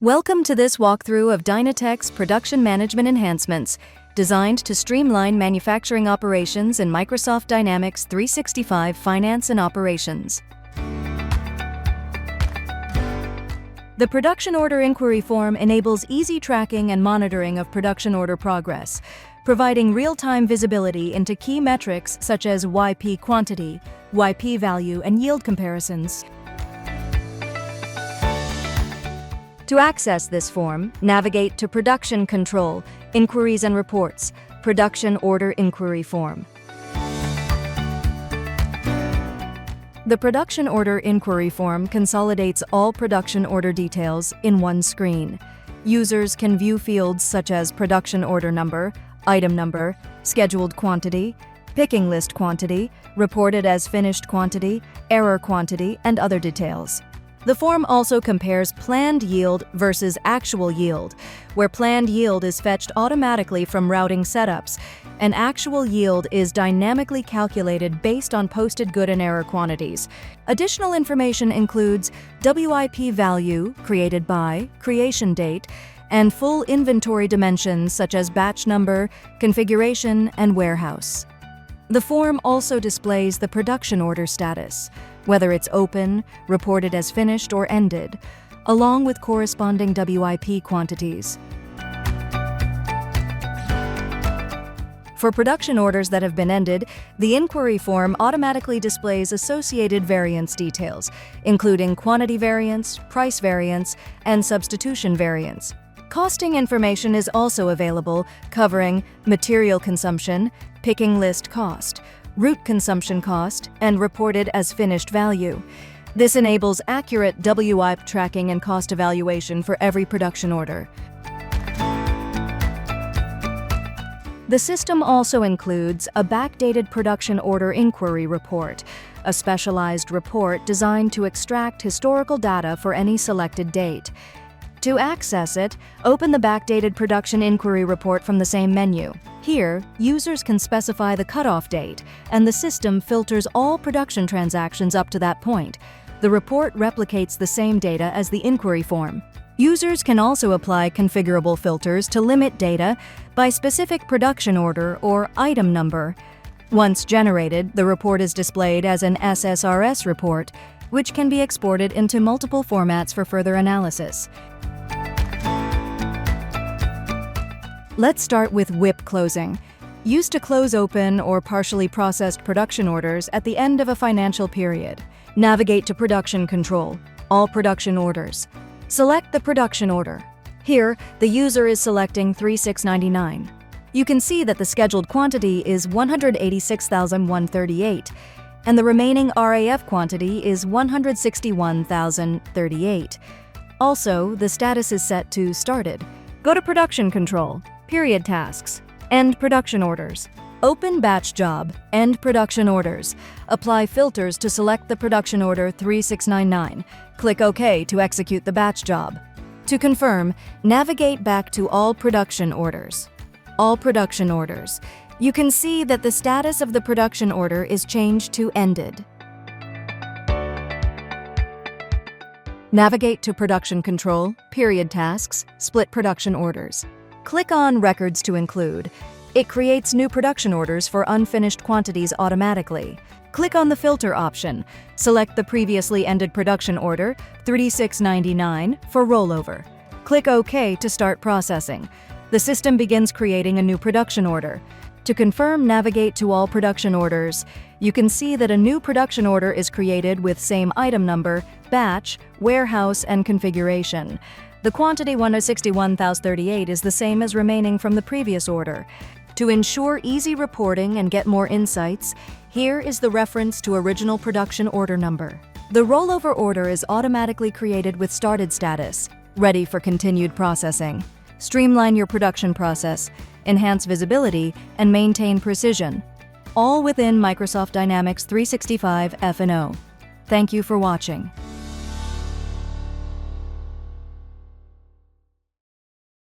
Welcome to this walkthrough of Dynatech's production management enhancements, designed to streamline manufacturing operations in Microsoft Dynamics 365 Finance and Operations. The production order inquiry form enables easy tracking and monitoring of production order progress, providing real-time visibility into key metrics such as WIP quantity, WIP value, and yield comparisons. To access this form, navigate to Production Control, Inquiries and Reports, Production Order Inquiry Form. The Production Order Inquiry Form consolidates all production order details in one screen. Users can view fields such as production order number, item number, scheduled quantity, picking list quantity, reported as finished quantity, error quantity, and other details. The form also compares planned yield versus actual yield, where planned yield is fetched automatically from routing setups, and actual yield is dynamically calculated based on posted good and error quantities. Additional information includes WIP value, created by, creation date, and full inventory dimensions such as batch number, configuration, and warehouse. The form also displays the production order status, whether it's open, reported as finished, or ended, along with corresponding WIP quantities. For production orders that have been ended, the inquiry form automatically displays associated variance details, including quantity variance, price variance, and substitution variance. Costing information is also available, covering material consumption, picking list cost, route consumption cost, and reported as finished value. This enables accurate WIP tracking and cost evaluation for every production order. The system also includes a backdated production order inquiry report, a specialized report designed to extract historical data for any selected date. To access it, open the backdated production inquiry report from the same menu. Here, users can specify the cutoff date, and the system filters all production transactions up to that point. The report replicates the same data as the inquiry form. Users can also apply configurable filters to limit data by specific production order or item number. Once generated, the report is displayed as an SSRS report, which can be exported into multiple formats for further analysis. Let's start with WIP closing, used to close open or partially processed production orders at the end of a financial period. Navigate to Production Control, All Production Orders. Select the production order. Here, the user is selecting 3699. You can see that the scheduled quantity is 186,138, and the remaining RAF quantity is 161,038. Also, the status is set to Started. Go to Production Control, Period Tasks, End Production Orders. Open Batch Job, End Production Orders. Apply filters to select the production order 3699. Click OK to execute the batch job. To confirm, navigate back to All Production Orders. All Production Orders. You can see that the status of the production order is changed to Ended. Navigate to Production Control, Period Tasks, Split Production Orders. Click on Records to include. It creates new production orders for unfinished quantities automatically. Click on the Filter option. Select the previously ended production order, 3699, for rollover. Click OK to start processing. The system begins creating a new production order. To confirm, navigate to All Production Orders. You can see that a new production order is created with same item number, batch, warehouse, and configuration. The quantity 161,038 is the same as remaining from the previous order. To ensure easy reporting and get more insights, here is the reference to original production order number. The rollover order is automatically created with Started status, ready for continued processing. Streamline your production process, enhance visibility, and maintain precision, all within Microsoft Dynamics 365 F&O. Thank you for watching.